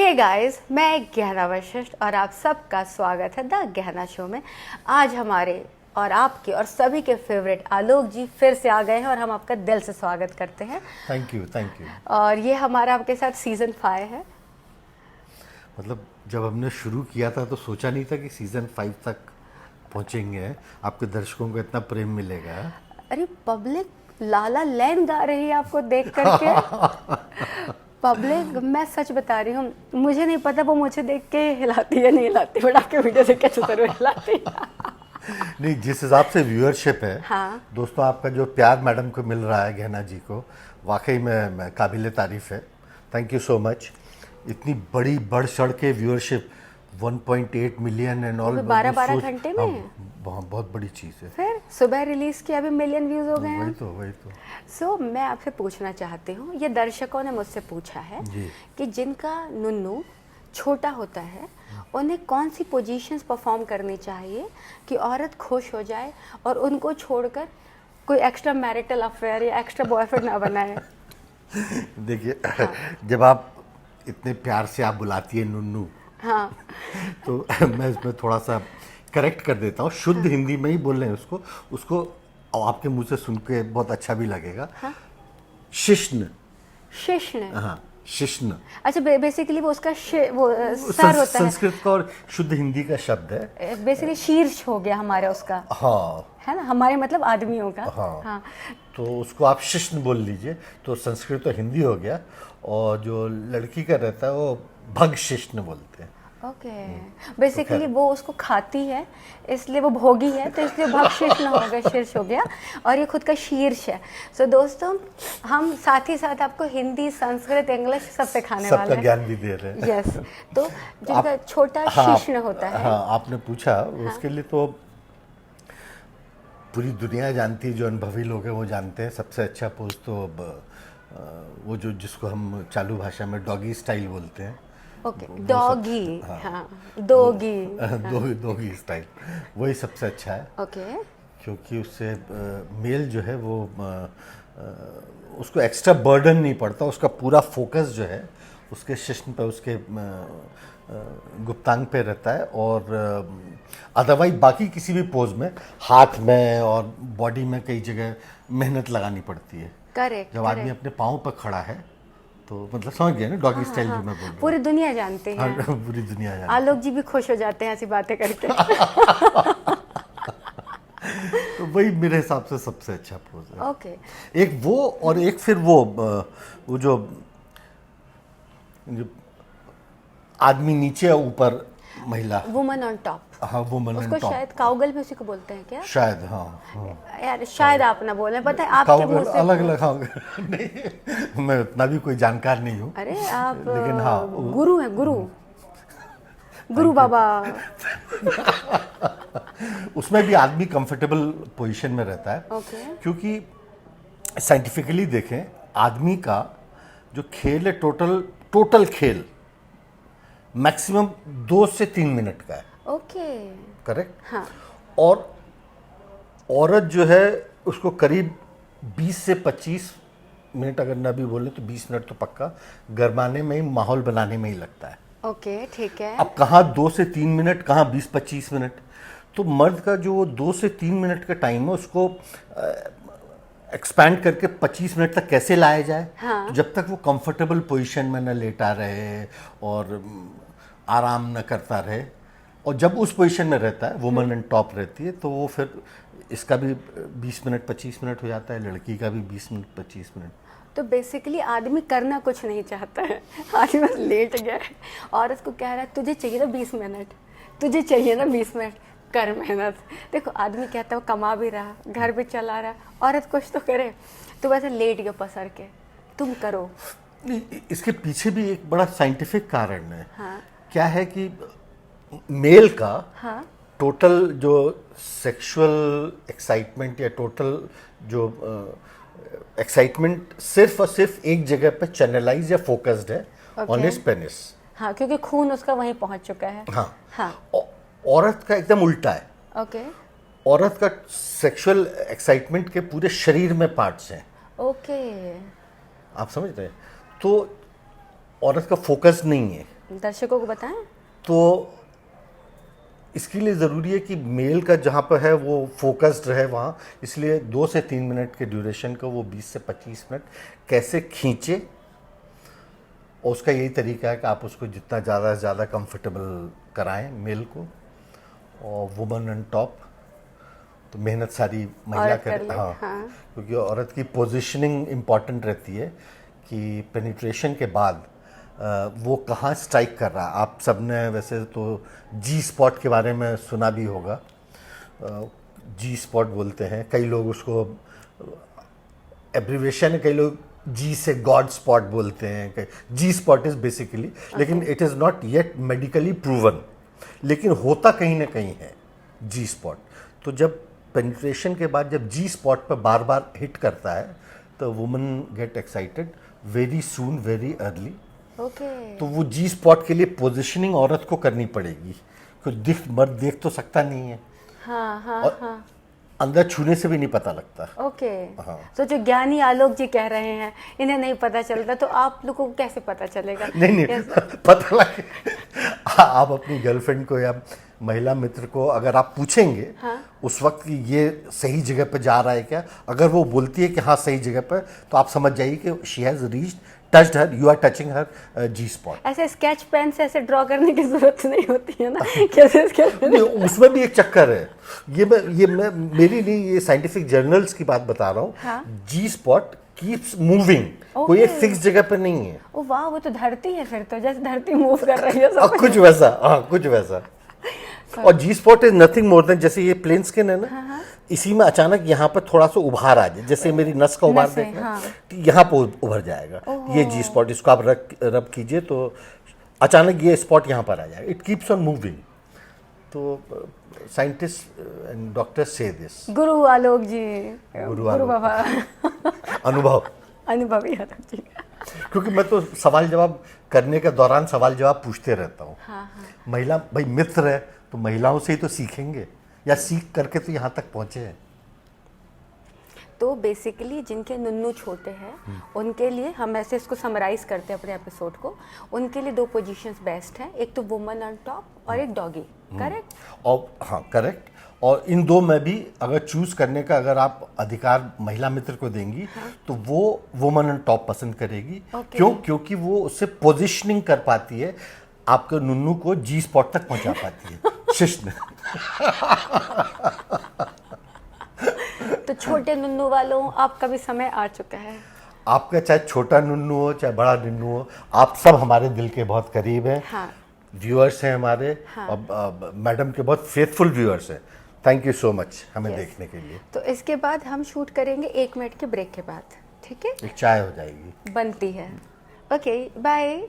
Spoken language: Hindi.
हे गाइस, मैं गहना वशिष्ठ और आप सबका स्वागत है द गहना शो में। आज हमारे और आपके और सभी के फेवरेट आलोक जी फिर से आ गए हैं और हम आपका दिल से स्वागत करते हैं। Thank you. और ये हमारा आपके साथ सीजन 5 है। मतलब जब हमने शुरू किया था तो सोचा नहीं था कि सीजन 5 तक पहुंचेंगे, आपके दर्शकों को इतना प्रेम मिलेगा। अरे पब्लिक लाला लैंड गा रही है आपको देख करके। पब्लिक, मैं सच बता रही हूँ, मुझे नहीं पता वो मुझे देख के हिलाती है नहीं हिलाती, बट आपके वीडियो देख के जरूर हिलाती है। नहीं, जिस हिसाब से व्यूअरशिप है, हाँ। दोस्तों आपका जो प्यार मैडम को मिल रहा है गहना जी को, वाकई में काबिल तारीफ है। Thank you so much. इतनी बड़ी बढ़ चढ़ के व्यूअरशिप 1.8 मिलियन एंड ऑल, 12 घंटे में बहुत बड़ी चीज़ है। फिर सुबह रिलीज किया, अभी मिलियन व्यूज हो गए हैं। वही तो सो मैं आपसे पूछना चाहती हूँ, ये दर्शकों ने मुझसे पूछा है कि जिनका नुन्नू छोटा होता है उन्हें कौन सी पोजीशंस परफॉर्म करनी चाहिए कि औरत खुश हो जाए और उनको छोड़कर कोई एक्स्ट्रा मैरिटल अफेयर या एक्स्ट्रा बॉयफ्रेंड ना बनाए। देखिए, जब आप इतने प्यार से आप बुलाती है नुन्नू, हाँ। तो मैं इसमें थोड़ा सा करेक्ट कर देता हूँ। शुद्ध हिंदी में ही बोल रहे हैं उसको आपके मुंह से सुन के बहुत अच्छा भी लगेगा। शिश्न। हाँ, शिश्न। अच्छा, बेसिकली वो उसका वो सर होता है। संस्कृत का और शुद्ध हिंदी का शब्द है। बेसिकली शीर्ष हो गया हमारा उसका। हाँ, है ना, हमारे मतलब आदमियों का। हाँ। तो उसको आप शिश्न बोल लीजिए, तो संस्कृत और हिंदी हो गया। और जो लड़की का रहता है वो भग शिश्न बोलते हैं। ओके, बेसिकली वो उसको खाती है इसलिए वो भोगी है, तो इसलिए भक्षिष्ण हो गया, शीर्ष हो गया, और ये खुद का शीर्ष है। सो दोस्तों, हम साथ ही साथ आपको हिंदी, संस्कृत, इंग्लिश सब सिखाने वाले हैं, सबका ज्ञान भी दे रहे हैं। यस। तो जिनका छोटा शिश्न होता है। हाँ, आपने पूछा उसके लिए तो पूरी दुनिया जानती है, जो अनुभवी लोग हैं वो जानते हैं। सबसे अच्छा पोज तो वो जो जिसको हम चालू भाषा में डॉगी स्टाइल बोलते हैं। Okay, doggy. हाँ, दोगी स्टाइल, वही सबसे अच्छा है। ओके, क्योंकि उससे मेल जो है वो उसको एक्स्ट्रा बर्डन नहीं पड़ता, उसका पूरा फोकस जो है उसके शिश्न पे, उसके गुप्तांग पे रहता है। और अदरवाइज बाकी किसी भी पोज में हाथ में और बॉडी में कई जगह मेहनत लगानी पड़ती है। करेक्ट। जब आदमी अपने पाँव पर खड़ा है तो मतलब समझ गए ना डॉगी स्टाइल जो मैं बोल रहा हूँ। पूरी दुनिया जानती है। पूरी दुनिया जानती है। आलोक जी भी खुश हो जाते हैं ऐसी बातें करके। तो वही मेरे हिसाब से सबसे अच्छा पोज है। ओके। एक वो, और एक फिर वो जो आदमी नीचे और ऊपर महिला, वुमन ऑन टॉप। हाँ, वुमन ऑन उसको टॉप। शायद काउगल भी उसी को बोलते हैं क्या? शायद, हाँ। यार शायद आप ना बोलें, पता है आपके मुंह से अलग अलग नहीं, मैं उतना भी कोई जानकार नहीं हूँ। अरे आप लेकिन हाँ, गुरु हैं, गुरु बाबा। उसमें भी आदमी कंफर्टेबल पोजीशन में रहता है। ओके। क्योंकि साइंटिफिकली देखें, आदमी का जो खेल है, टोटल खेल मैक्सिमम 2 से 3 मिनट का है। Okay, correct. हाँ। और औरत जो है उसको करीब 20 से 25 मिनट, अगर ना भी बोले तो 20 मिनट तो पक्का गरमाने में ही, माहौल बनाने में ही लगता है। ओके, ठीक है। अब कहाँ 2 से 3 मिनट, कहाँ 20-25 मिनट। तो मर्द का जो 2 से 3 मिनट का टाइम है उसको एक्सपैंड करके 25 मिनट तक कैसे लाया जाए। हाँ। तो जब तक वो कंफर्टेबल पोजीशन में न लेटा रहे और आराम न करता रहे, और जब उस पोजीशन में रहता है, वुमन एंड टॉप रहती है, तो वो फिर इसका भी 20 मिनट 25 मिनट हो जाता है, लड़की का भी 20 मिनट 25 मिनट। तो बेसिकली आदमी करना कुछ नहीं चाहता है, आदमी बस लेट गया है, औरत को कह रहा है तुझे चाहिए ना 20 मिनट, तुझे चाहिए ना 20 मिनट, कर मेहनत। देखो, आदमी कहता है वो कमा भी रहा, घर भी चला रहा, औरत कुछ तो करे, तो वैसे लेट गया पसर के, तुम करो। इसके पीछे भी एक बड़ा साइंटिफिक कारण है। हाँ। क्या है कि मेल का, हाँ, टोटल जो सेक्सुअल एक्साइटमेंट या टोटल जो एक्साइटमेंट सिर्फ और सिर्फ एक जगह पे चैनलाइज या फोकस्ड है, ऑन हिज पेनिस। हाँ, क्योंकि खून उसका वहीं पहुंच चुका है। हाँ, हाँ। औरत का एकदम उल्टा है। ओके। औरत का सेक्सुअल एक्साइटमेंट के पूरे शरीर में पार्ट्स हैं। ओके, आप समझ रहे हैं? तो औरत का फोकस नहीं है। दर्शकों को बताएं। तो इसके लिए ज़रूरी है कि मेल का जहाँ पर है वो फोकस्ड रहे वहाँ, इसलिए 2 से 3 मिनट के ड्यूरेशन का वो 20 से 25 मिनट कैसे खींचे, और उसका यही तरीका है कि आप उसको जितना ज़्यादा से ज़्यादा कंफर्टेबल कराएं मेल को। और वुमन ऑन टॉप तो मेहनत सारी महिला औरत करे, कर ले, हाँ, हाँ। क्योंकि औरत की पोजीशनिंग इम्पॉर्टेंट रहती है कि पेनिट्रेशन के बाद वो कहाँ स्ट्राइक कर रहा है। आप सबने वैसे तो जी स्पॉट के बारे में सुना भी होगा, जी स्पॉट बोलते हैं, कई लोग उसको एब्रीवेशन है, कई लोग जी से गॉड स्पॉट बोलते हैं, जी स्पॉट इज बेसिकली, लेकिन it is not yet medically proven, लेकिन होता कहीं ना कहीं है जी स्पॉट। तो जब पेनिट्रेशन के बाद जब जी स्पॉट पर बार बार हिट करता है तो woman get excited very soon, very early. Okay. तो वो जी स्पॉट के लिए पोजीशनिंग औरत को करनी पड़ेगी, क्योंकि मर्द देख तो सकता नहीं है, हाँ हाँ और हाँ। अंदर छूने से भी नहीं पता लगता। ओके। हाँ। तो जो ज्ञानी आलोक जी कह रहे हैं इन्हें नहीं पता चलता, तो आप लोगों को कैसे पता चलेगा? नहीं पता लगे। आप अपनी गर्लफ्रेंड को या महिला मित्र को अगर आप पूछेंगे उस वक्त कि ये सही जगह पर जा रहा है क्या, अगर वो बोलती है कि हाँ सही जगह पर, तो आप समझ जाइए कि she has reached, touched her, you are touching her G spot. ऐसे स्केच पेन से ऐसे ड्रॉ करने की जरूरत नहीं होती है ना? कैसे स्केच नहीं, उसमें भी एक चक्कर है। ये मैं मेरी नहीं, ये साइंटिफिक जर्नल्स की बात बता रहा हूँ। हाँ। जी स्पॉट कीप्स मूविंग, कोई एक फिक्स जगह पर नहीं है। ओ वाह, वो तो धरती है फिर तो, जैसे धरती मूव कर रही है सब। कुछ वैसा, हाँ कुछ वैसा। और G spot is nothing more than, जैसे ये प्लेन स्किन है ना, इसी में अचानक यहाँ पर थोड़ा सा उभार आ जाए, जैसे मेरी नस का उभार नसें, देखना, हाँ। तो यहाँ पर उभर जाएगा ये जी स्पॉट। इसको आप रब कीजिए तो अचानक ये स्पॉट यहाँ पर आ जाएगा। It keeps on moving. तो साइंटिस्ट एंड डॉक्टर्स से दिस। गुरु आलोक जी, गुरु गुरु आलोक। बाबा अनुभव, अनुभवी आलोक जी। क्योंकि मैं तो सवाल जवाब करने के दौरान सवाल जवाब पूछते रहता हूँ। महिला भाई मित्र है तो महिलाओं से ही तो सीखेंगे, या सीख करके तो यहाँ तक पहुँचे हैं। तो बेसिकली जिनके नुन्नू छोटे हैं उनके लिए, हम ऐसे इसको समराइज करते हैं अपने एपिसोड को, उनके लिए 2 पोजीशंस बेस्ट हैं, एक तो वुमन ऑन टॉप और एक डॉगी, करेक्ट? और हाँ करेक्ट। और इन 2 में भी अगर चूज करने का अगर आप अधिकार महिला मित्र को देंगी, तो वो वुमन ऑन टॉप पसंद करेगी। Okay. क्यों? क्योंकि वो उससे पोजीशनिंग कर पाती है, आपके नुन्नू को जी स्पॉट तक पहुंचा पाती है शिष्ट में। तो छोटे नुन्नू वालों, आपका भी समय आ चुका है। आपका चाहे छोटा नुन्नू हो चाहे बड़ा नुन्नू हो, आप सब हमारे दिल के बहुत करीब हैं। हाँ। व्यूअर्स हैं हमारे, हाँ। और मैडम के बहुत फेथफुल व्यूअर्स हैं। थैंक यू सो मच हमें Yes. देखने के लिए। तो इसके बाद हम शूट करेंगे 1 मिनट के ब्रेक के बाद, ठीक है? एक चाय हो जाएगी। बनती है। Okay, bye.